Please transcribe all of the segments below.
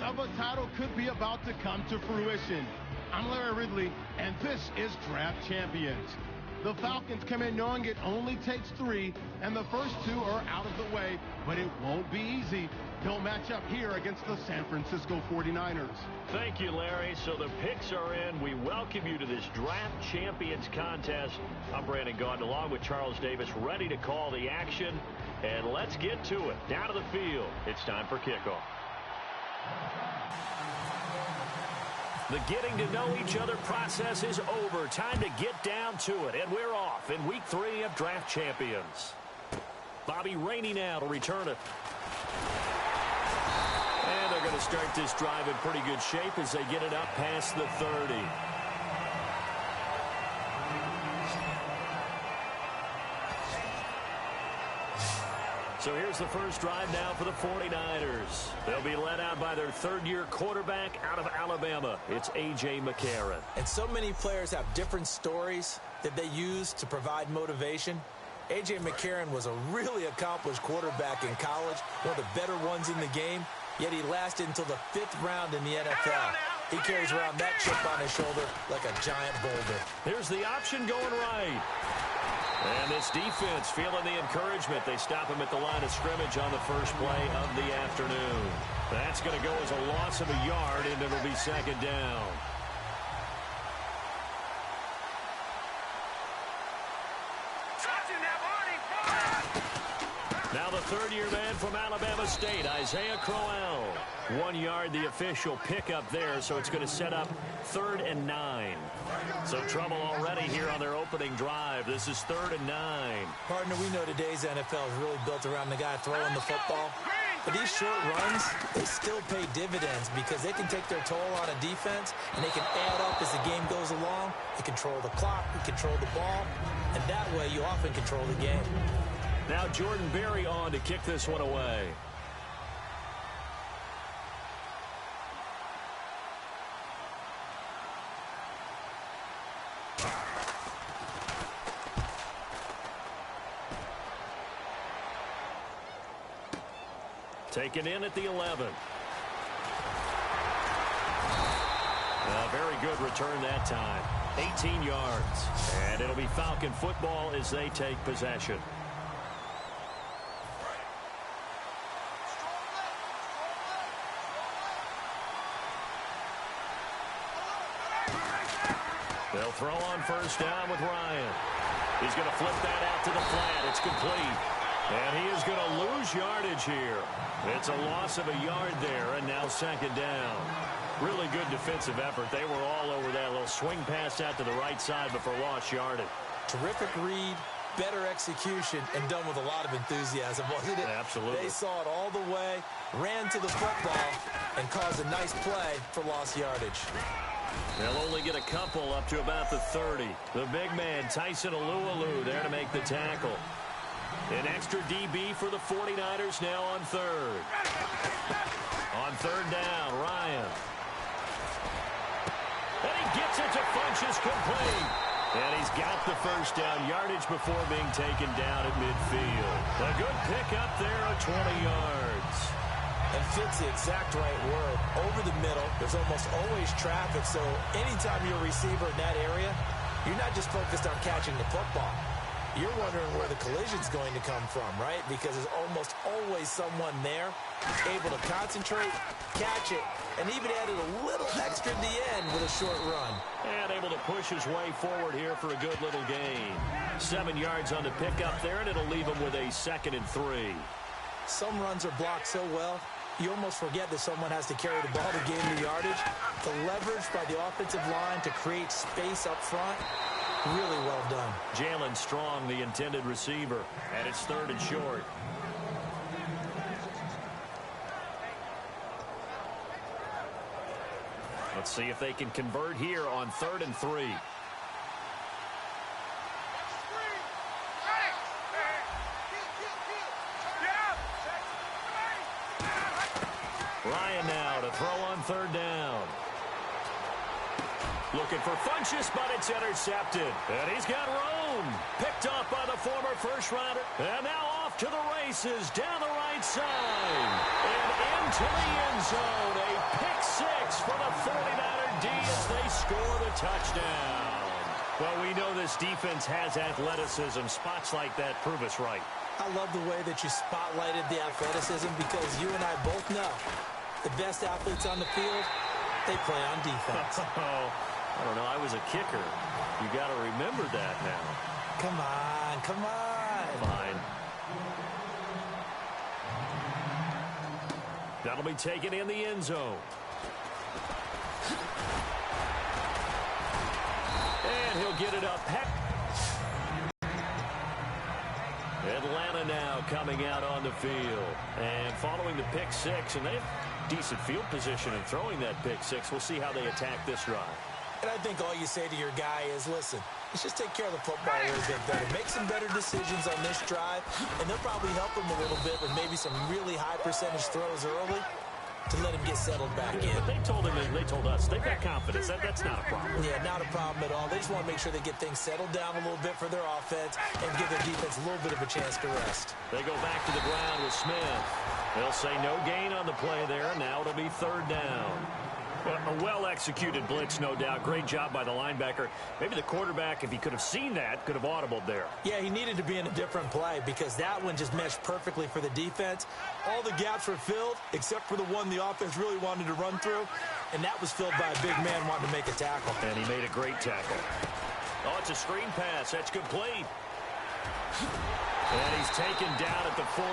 of a title could be about to come to fruition. I'm Larry Ridley, and this is Draft Champions. The Falcons come in knowing it only takes 3, and the first 2 are out of the way, but it won't be easy. They'll match up here against the San Francisco 49ers. Thank you, Larry. So the picks are in. We welcome you to this Draft Champions contest. I'm Brandon Gaudin along with Charles Davis, ready to call the action. And let's get to it. Down to the field. It's time for kickoff. The getting to know each other process is over. Time to get down to it. And we're off in week 3 of Draft Champions. Bobby Rainey now to return it. And they're going to start this drive in pretty good shape as they get it up past the 30. So here's the first drive now for the 49ers. They'll be led out by their third-year quarterback out of Alabama. It's A.J. McCarron. And so many players have different stories that they use to provide motivation. A.J. McCarron was a really accomplished quarterback in college, one of the better ones in the game, yet he lasted until the 5th round in the NFL. He carries around that chip on his shoulder like a giant boulder. Here's the option going right. And this defense feeling the encouragement. They stop him at the line of scrimmage on the first play of the afternoon. That's going to go as a loss of a yard, and it'll be second down. Now the third-year man from Alabama State, Isaiah Crowell. 1 yard, the official pickup there, so it's going to set up 3rd and 9. So trouble already here on their opening drive. This is 3rd and 9. Partner, we know today's NFL is really built around the guy throwing the football. But these short runs, they still pay dividends because they can take their toll on a defense, and they can add up as the game goes along. They control the clock, they control the ball, and that way you often control the game. Now Jordan Berry on to kick this one away. Taken in at the 11. A very good return that time. 18 yards. And it'll be Falcon football as they take possession. They'll throw on first down with Ryan. He's going to flip that out to the flat. It's complete. And he is going to lose yardage here. It's a loss of a yard there, and now second down. Really good defensive effort. They were all over that little swing pass out to the right side before lost yardage. Terrific read, better execution, and done with a lot of enthusiasm, wasn't it? Absolutely. They saw it all the way, ran to the football, and caused a nice play for lost yardage. They'll only get a couple up to about the 30. The big man, Tyson Alualu, there to make the tackle. An extra DB for the 49ers now on 3rd. On 3rd down, Ryan. And he gets it to Funchess, complete. And he's got the first down yardage before being taken down at midfield. A good pickup there at 20 yards. And fits the exact right word. Over the middle, there's almost always traffic, so anytime you're a receiver in that area, you're not just focused on catching the football. You're wondering where the collision's going to come from, right? Because there's almost always someone there able to concentrate, catch it, and even added a little extra at the end with a short run. And able to push his way forward here for a good little gain. 7 yards on the pickup there, and it'll leave him with a 2nd and 3. Some runs are blocked so well, you almost forget that someone has to carry the ball to gain the yardage. The leverage by the offensive line to create space up front, really well done. Jalen Strong, the intended receiver, and it's 3rd and short. Let's see if they can convert here on 3rd and 3. Ryan now to throw on 3rd down. Looking for Funchess, but it's intercepted. And he's got room. Picked off by the former first rounder. And now off to the races down the right side. And into the end zone. A pick six for the 49er D as they score the touchdown. Well, we know this defense has athleticism. Spots like that prove us right. I love the way that you spotlighted the athleticism because you and I both know the best athletes on the field, they play on defense. I don't know. I was a kicker. You got to remember that now. Come on, come on. Fine. That'll be taken in the end zone. And he'll get it up. Atlanta now coming out on the field. And following the pick six, and they have decent field position in throwing that pick six. We'll see how they attack this drive. And I think all you say to your guy is, listen, let's just take care of the football a little bit better. Make some better decisions on this drive, and they'll probably help him a little bit with maybe some really high percentage throws early to let him get settled back in. But they told us they've got confidence. That's not a problem. Yeah, not a problem at all. They just want to make sure they get things settled down a little bit for their offense and give their defense a little bit of a chance to rest. They go back to the ground with Smith. They'll say no gain on the play there. Now it'll be third down. A well-executed blitz, no doubt. Great job by the linebacker. Maybe the quarterback, if he could have seen that, could have audibled there. Yeah, he needed to be in a different play because that one just meshed perfectly for the defense. All the gaps were filled except for the one the offense really wanted to run through, and that was filled by a big man wanting to make a tackle. And he made a great tackle. Oh, it's a screen pass. That's complete. And he's taken down at the 43,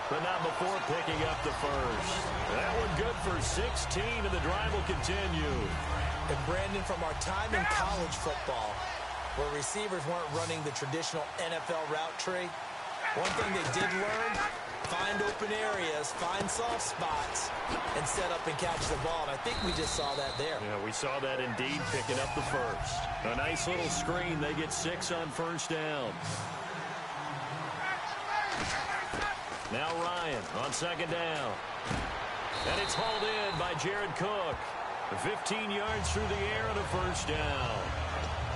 but not before picking up the first. That one good for 16, and the drive will continue. And Brandon, from our time in college football, where receivers weren't running the traditional NFL route tree, one thing they did learn, find open areas, find soft spots, and set up and catch the ball. And I think we just saw that there. Yeah, we saw that indeed, picking up the first. A nice little screen. They get 6 on first down. Now Ryan on second down. And it's hauled in by Jared Cook. 15 yards through the air and a first down.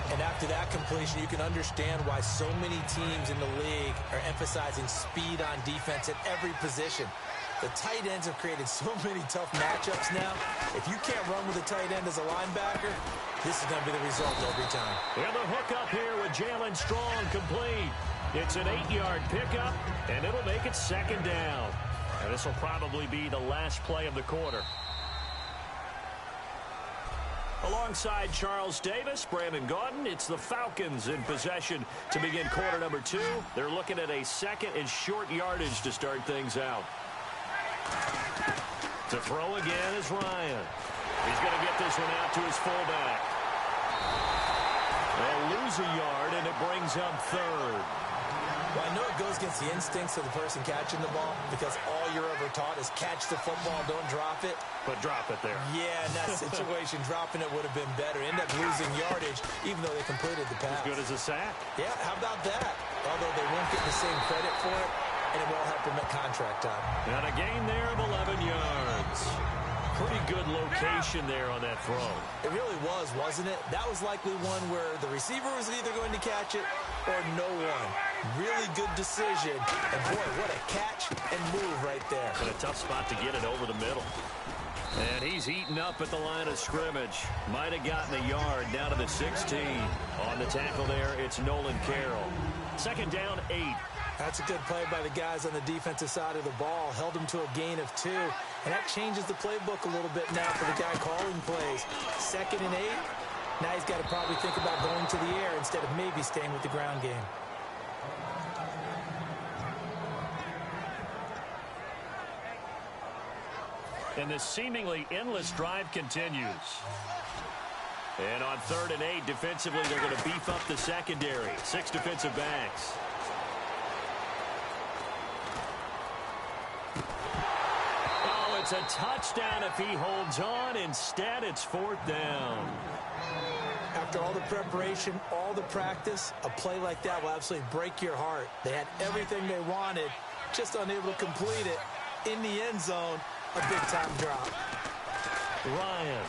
And after that completion, you can understand why so many teams in the league are emphasizing speed on defense at every position. The tight ends have created so many tough matchups now. If you can't run with a tight end as a linebacker, this is going to be the result every time. And the hook up here with Jalen Strong complete. It's an 8-yard pickup, and it'll make it second down. And this will probably be the last play of the quarter. Alongside Charles Davis, Brandon Gaudin, it's the Falcons in possession to begin quarter number 2. They're looking at a second and short yardage to start things out. To throw again is Ryan. He's going to get this one out to his fullback. They'll lose a yard, and it brings up third. Well, I know it goes against the instincts of the person catching the ball because all you're ever taught is catch the football, don't drop it. But drop it there. Yeah, in that situation, dropping it would have been better. End up losing yardage, even though they completed the pass. As good as a sack. Yeah, how about that? Although they won't get the same credit for it, and it won't help them at contract time. And a gain there of 11 yards. Pretty good location there on that throw. It really was, wasn't it? That was likely one where the receiver was either going to catch it or no one. Really good decision. And boy, what a catch and move right there. And a tough spot to get it over the middle. And he's eaten up at the line of scrimmage. Might have gotten a yard down to the 16. On the tackle there, it's Nolan Carroll. Second down, 8. That's a good play by the guys on the defensive side of the ball. Held him to a gain of 2. And that changes the playbook a little bit now for the guy calling plays. Second and 8. Now he's got to probably think about going to the air instead of maybe staying with the ground game. And this seemingly endless drive continues. And on third and 8, defensively, they're going to beef up the secondary. 6 defensive backs. Oh, it's a touchdown if he holds on. Instead, it's fourth down. After all the preparation, all the practice, a play like that will absolutely break your heart. They had everything they wanted, just unable to complete it. In the end zone, a big-time drop. Ryan.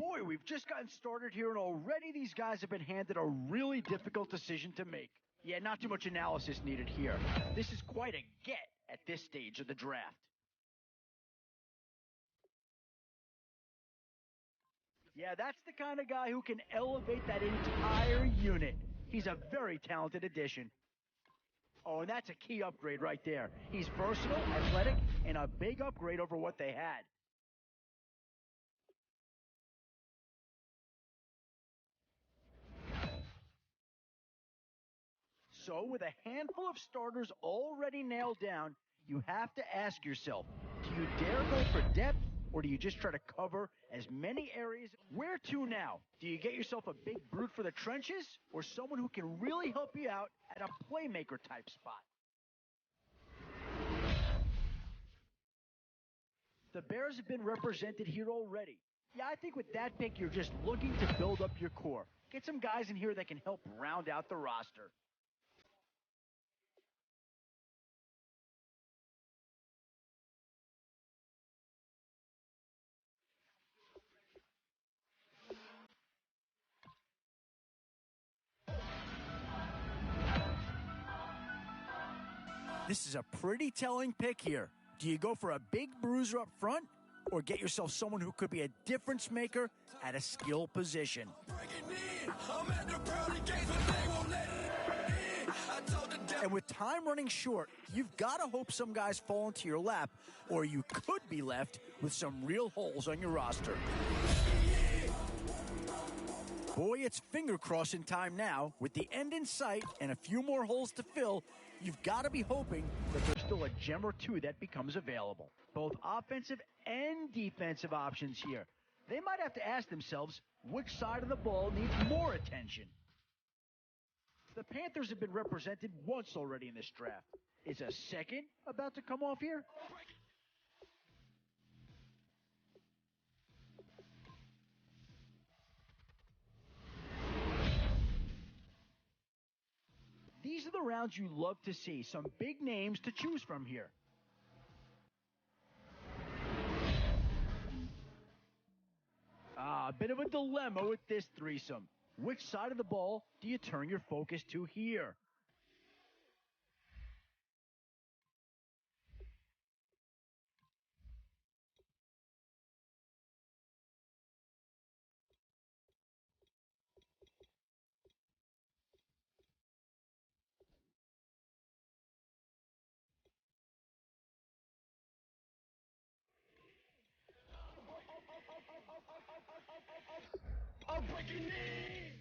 Boy, we've just gotten started here, and already these guys have been handed a really difficult decision to make. Yeah, not too much analysis needed here. This is quite a get at this stage of the draft. Yeah, that's the kind of guy who can elevate that entire unit. He's a very talented addition. Oh, and that's a key upgrade right there. He's versatile, athletic, and a big upgrade over what they had. So, with a handful of starters already nailed down, you have to ask yourself, do you dare go for depth, or do you just try to cover as many areas? Where to now? Do you get yourself a big brute for the trenches, or someone who can really help you out at a playmaker type spot? The Bears have been represented here already. Yeah, I think with that pick, you're just looking to build up your core. Get some guys in here that can help round out the roster. This is a pretty telling pick here. Do you go for a big bruiser up front, or get yourself someone who could be a difference maker at a skill position? And with time running short, you've got to hope some guys fall into your lap, or you could be left with some real holes on your roster. Boy, it's finger crossing time now. With the end in sight and a few more holes to fill, you've got to be hoping that there's still a gem or two that becomes available. Both offensive and defensive options here. They might have to ask themselves which side of the ball needs more attention. The Panthers have been represented once already in this draft. Is a second about to come off here? These are the rounds you love to see. Some big names to choose from here. A bit of a dilemma with this threesome. Which side of the ball do you turn your focus to here? A breaking knee!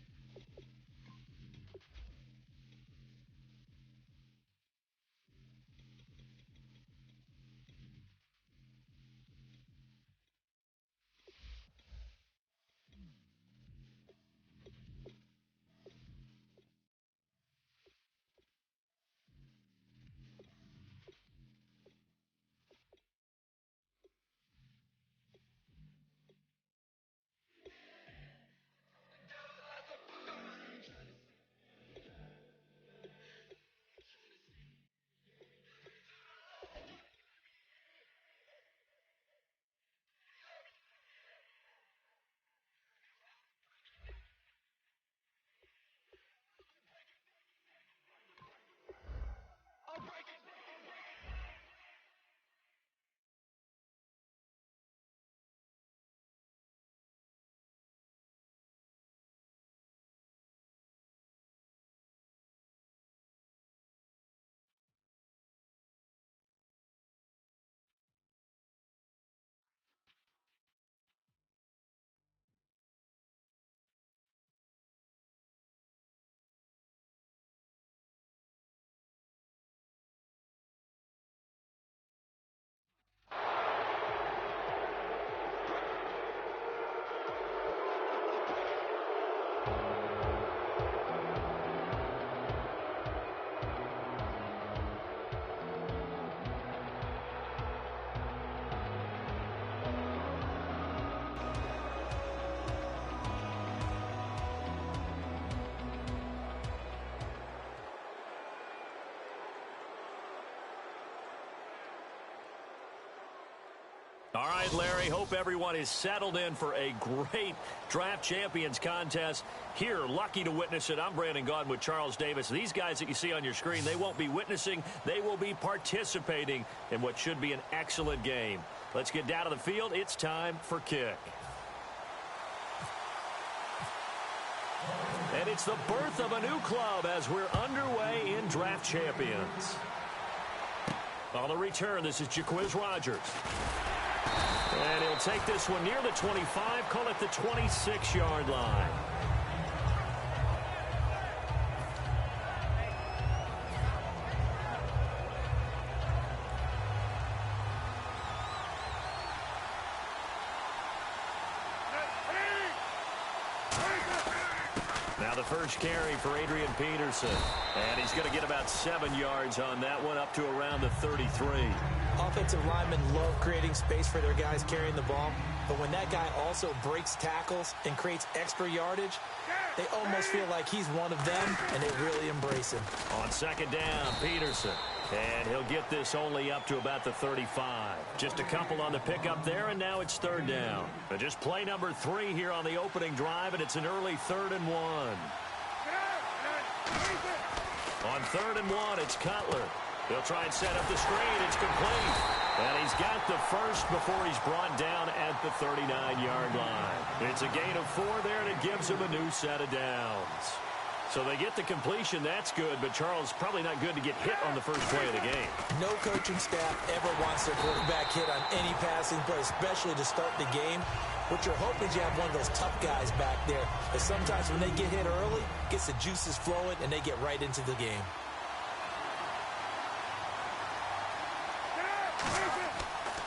All right, Larry, hope everyone is settled in for a great Draft Champions contest. Here, lucky to witness it, I'm Brandon Gaudin with Charles Davis. These guys that you see on your screen, they won't be witnessing, they will be participating in what should be an excellent game. Let's get down to the field. It's time for kick. And it's the birth of a new club as we're underway in Draft Champions. On the return, this is Jaquiz Rogers. And he'll take this one near the 25, call it the 26-yard line. Now the first carry for Adrian Peterson. And he's going to get about 7 yards on that one, up to around the 33. Offensive linemen love creating space for their guys carrying the ball, but when that guy also breaks tackles and creates extra yardage, they almost feel like he's one of them, and they really embrace him. On second down, Peterson. And he'll get this only up to about the 35. Just a couple on the pickup there, and now it's third down. But just play number 3 here on the opening drive, and it's an early 3rd and 1. On 3rd and 1, it's Cutler. He'll try and set up the screen. It's complete. And he's got the first before he's brought down at the 39-yard line. It's a gain of 4 there, and it gives him a new set of downs. So they get the completion. That's good, but Charles, probably not good to get hit on the first play of the game. No coaching staff ever wants their quarterback hit on any passing play, especially to start the game. What you're hoping is you have one of those tough guys back there. But sometimes when they get hit early, gets the juices flowing, and they get right into the game.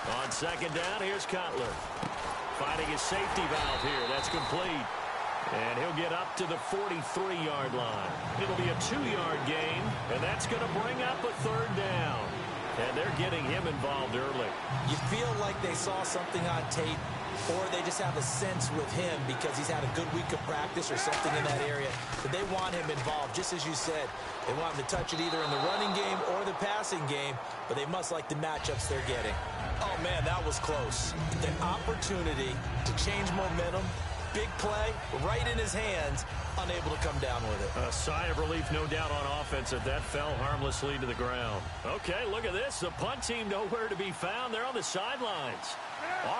On second down, here's Cutler. Finding his safety valve here. That's complete. And he'll get up to the 43-yard line. It'll be a 2-yard gain, and that's going to bring up a 3rd down. And they're getting him involved early. You feel like they saw something on tape, or they just have a sense with him because he's had a good week of practice or something in that area. But they want him involved, just as you said. They want him to touch it either in the running game or the passing game, but they must like the matchups they're getting. Oh, man, that was close. The opportunity to change momentum, big play, right in his hands, unable to come down with it. A sigh of relief, no doubt, on offense that fell harmlessly to the ground. Okay, look at this. The punt team nowhere to be found. They're on the sidelines.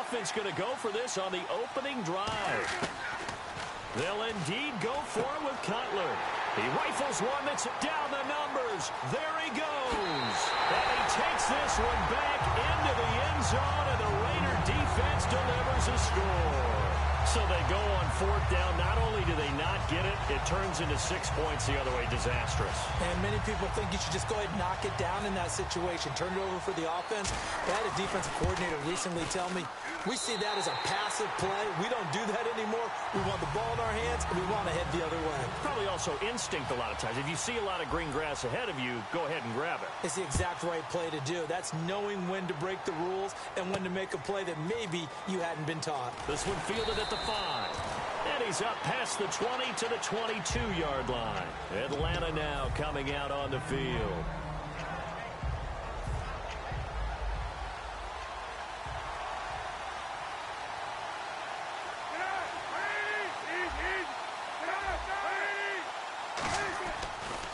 Offense going to go for this on the opening drive. They'll indeed go for it with Cutler. He rifles one that's down the numbers. There he goes. And he takes this one back into the end zone, and the Raider defense delivers a score. So they go on 4th down. Not only do they not get it, it turns into 6 points the other way. Disastrous. And many people think you should just go ahead and knock it down in that situation. Turn it over for the offense. I had a defensive coordinator recently tell me, we see that as a passive play. We don't do that anymore. We want the ball in our hands, and we want to head the other way. Probably also instinct a lot of times. If you see a lot of green grass ahead of you, go ahead and grab it. It's the exact right play to do. That's knowing when to break the rules and when to make a play that maybe you hadn't been taught. This one fielded at the 5. And he's up past the 20 to the 22-yard line. Atlanta now coming out on the field.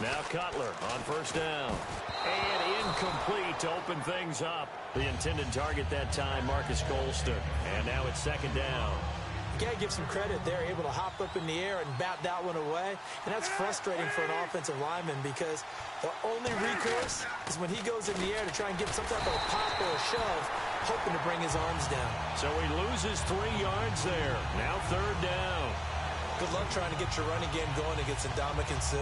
Now Cutler on 1st down. And incomplete to open things up. The intended target that time, Marcus Colston. And now it's 2nd down. You got to give some credit. They're able to hop up in the air and bat that one away. And that's frustrating for an offensive lineman because the only recourse is when he goes in the air to try and get some type of a pop or a shove, hoping to bring his arms down. So he loses 3 yards there. Now 3rd down. Good luck trying to get your running game going against Ndamukong Suh.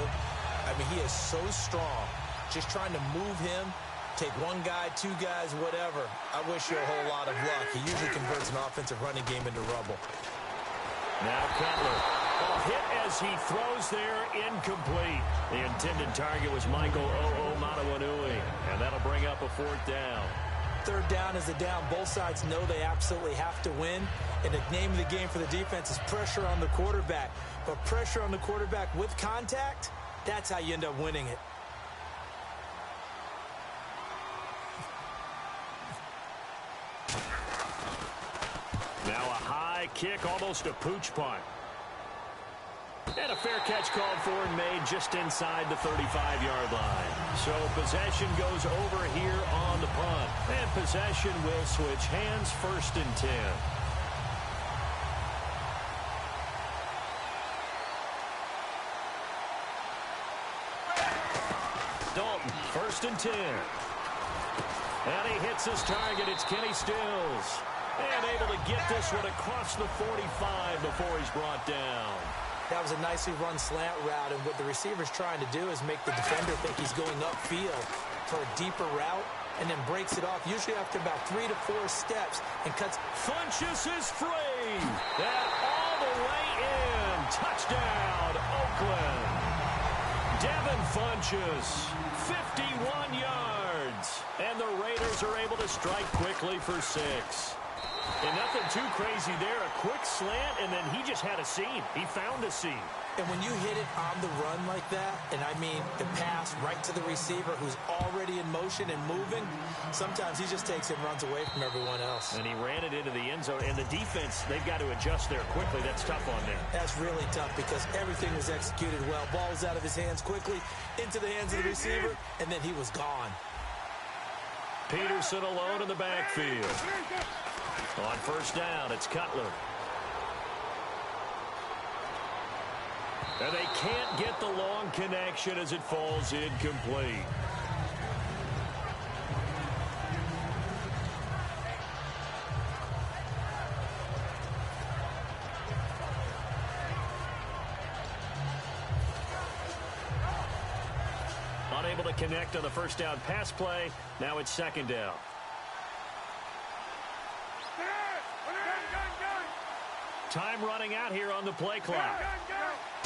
I mean, he is so strong. Just trying to move him, take one guy, 2 guys, whatever. I wish you a whole lot of luck. He usually converts an offensive running game into rubble. Now Cutler. Hit as he throws there, incomplete. The intended target was Michael O'Matawanui, and that'll bring up a 4th down. 3rd down is a down. Both sides know they absolutely have to win. And the name of the game for the defense is pressure on the quarterback. But pressure on the quarterback with contact, that's how you end up winning it. kick, almost a pooch punt. And a fair catch called for and made just inside the 35-yard line. So possession goes over here on the punt. And possession will switch hands, 1st and 10. Dalton, 1st and 10. And he hits his target. It's Kenny Stills. And able to get this one across the 45 before he's brought down. That was a nicely run slant route, and what the receiver's trying to do is make the defender think he's going upfield for a deeper route, and then breaks it off, usually after about 3 to 4 steps, and cuts. Funchess is free. That all the way in. Touchdown, Oakland. Devin Funchess, 51 yards. And the Raiders are able to strike quickly for 6. And nothing too crazy there. A quick slant, and then he just had a seam. He found a seam. And when you hit it on the run like that, and I mean the pass right to the receiver who's already in motion and moving, sometimes he just takes it and runs away from everyone else. And he ran it into the end zone. And the defense, they've got to adjust there quickly. That's tough on them. That's really tough because everything was executed well. Ball was out of his hands quickly, into the hands of the receiver, and then he was gone. Peterson alone in the backfield. On 1st down, it's Cutler. And they can't get the long connection as it falls incomplete. Unable to connect on the 1st down pass play. Now it's 2nd down. Time running out here on the play clock.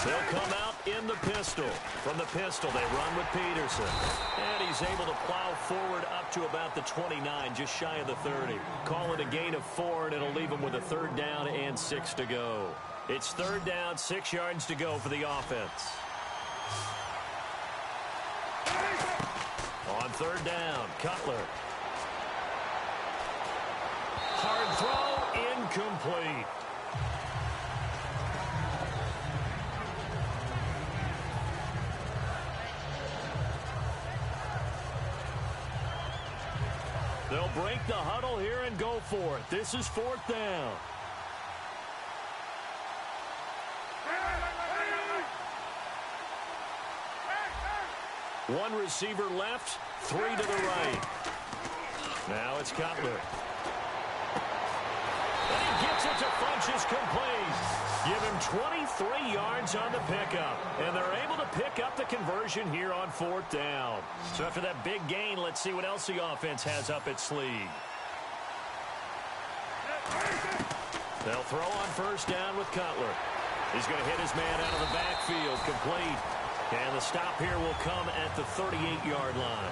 They'll come out in the pistol. From the pistol, they run with Peterson. And he's able to plow forward up to about the 29, just shy of the 30. Call it a gain of 4, and it'll leave him with a 3rd down and 6 to go. It's 3rd down, 6 yards to go for the offense. On 3rd down, Cutler. Hard throw, incomplete. They'll break the huddle here and go for it. This is 4th down. One receiver left, 3 to the right. Now it's Cutler. And he gets it to Funchess complete. Give him 23 yards on the pickup. And they're able to pick up the conversion here on 4th down. So after that big gain, let's see what else the offense has up its sleeve. They'll throw on 1st down with Cutler. He's going to hit his man out of the backfield, complete. And the stop here will come at the 38-yard line.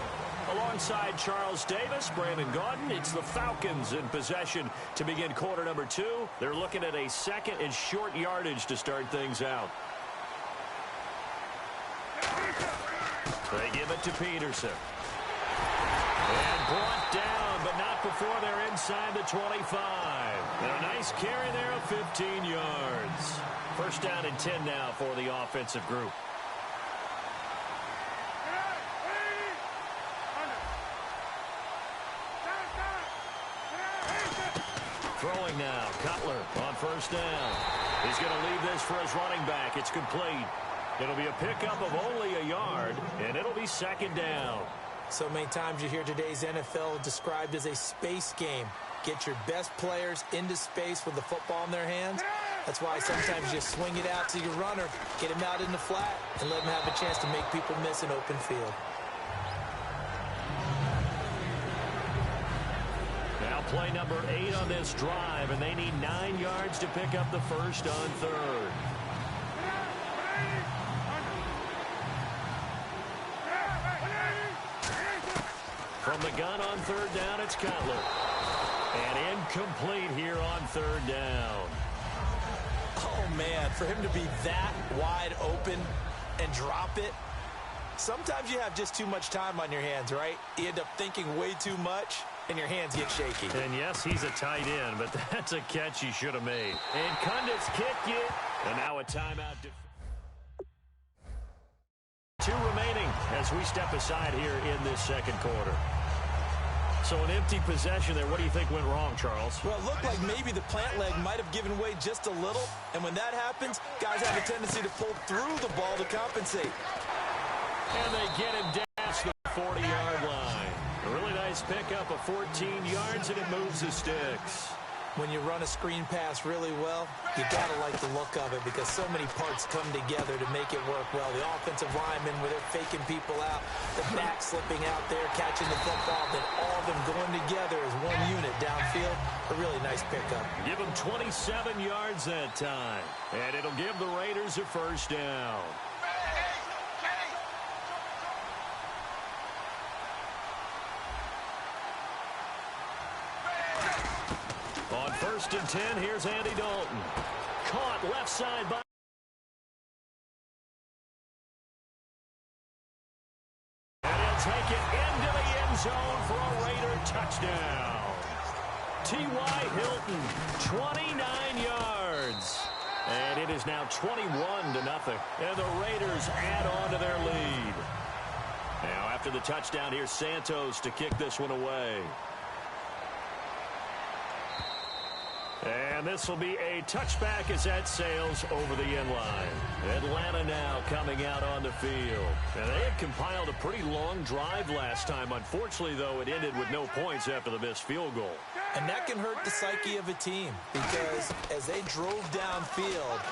Alongside Charles Davis, Brandon Gaudin, it's the Falcons in possession to begin quarter number 2. They're looking at a 2nd and short yardage to start things out. They give it to Peterson. And brought down, but not before they're inside the 25. And a nice carry there of 15 yards. 1st down and 10 now for the offensive group. Throwing now, Cutler on 1st down. He's going to leave this for his running back. It's complete. It'll be a pickup of only a yard, and it'll be 2nd down. So many times you hear today's NFL described as a space game. Get your best players into space with the football in their hands. That's why sometimes you swing it out to your runner, get him out in the flat, and let him have a chance to make people miss an open field. Now play number 8 on this drive, and they need 9 yards to pick up the 1st on 3rd. From the gun on 3rd down, it's Cutler. And incomplete here on 3rd down. Oh, man, for him to be that wide open and drop it, Sometimes you have just too much time on your hands, right? You end up thinking way too much, and your hands get shaky. And yes, he's a tight end, but that's a catch he should have made. And Kundus kicked it, and now a timeout. 2 remaining as we step aside here in this second quarter. So an empty possession there. What do you think went wrong, Charles? Well, it looked like maybe the plant leg might have given way just a little, and when that happens, guys have a tendency to pull through the ball to compensate. And they get him down to the 40-yard line. A really nice pickup of 14 yards, and it moves the sticks. When you run a screen pass really well, you got to like the look of it because so many parts come together to make it work well. The offensive linemen, where they're faking people out, the back slipping out there, catching the football, then all of them going together as one unit downfield. A really nice pickup. Give them 27 yards that time, and it'll give the Raiders a first down. On 1st and 10, here's Andy Dalton. Caught left side by. And he'll take it into the end zone for a Raider touchdown. T.Y. Hilton, 29 yards. And it is now 21-0. And the Raiders add on to their lead. Now after the touchdown, here's Santos to kick this one away. And this will be a touchback as that sails over the end line. Atlanta now coming out on the field. And they had compiled a pretty long drive last time. Unfortunately, though, it ended with no points after the missed field goal. And that can hurt the psyche of a team because as they drove downfield,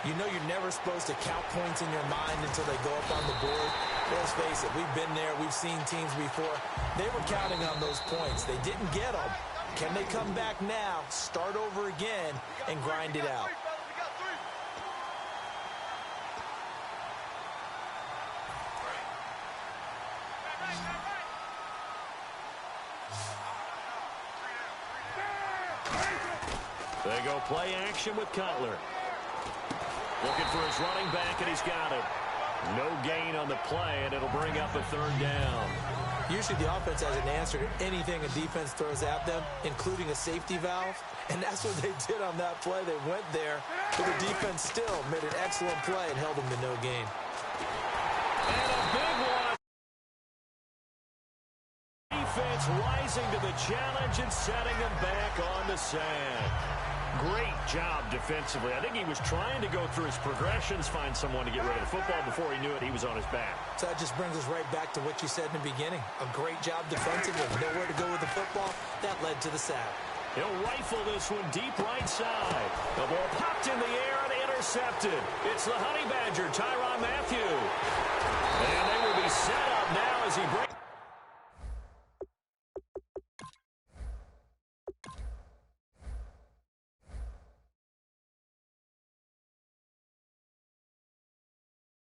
you know you're never supposed to count points in your mind until they go up on the board. Let's face it, we've been there. We've seen teams before. They were counting on those points. They didn't get them. Can they come back now, start over again, and grind it out? They go play action with Cutler. Looking for his running back, and he's got it. No gain on the play, and it'll bring up a 3rd down. Usually the offense has an answer to anything a defense throws at them, including a safety valve. And that's what they did on that play. They went there, but the defense still made an excellent play and held them to no gain. And a big one. Defense rising to the challenge and setting them back on the sack. Great job defensively. I think he was trying to go through his progressions, find someone to get rid of the football. Before he knew it, he was on his back. So that just brings us right back to what you said in the beginning. A great job defensively. Nowhere to go with the football. That led to the sack. He'll rifle this one deep right side. The ball popped in the air and intercepted. It's the Honey Badger, Tyrann Mathieu.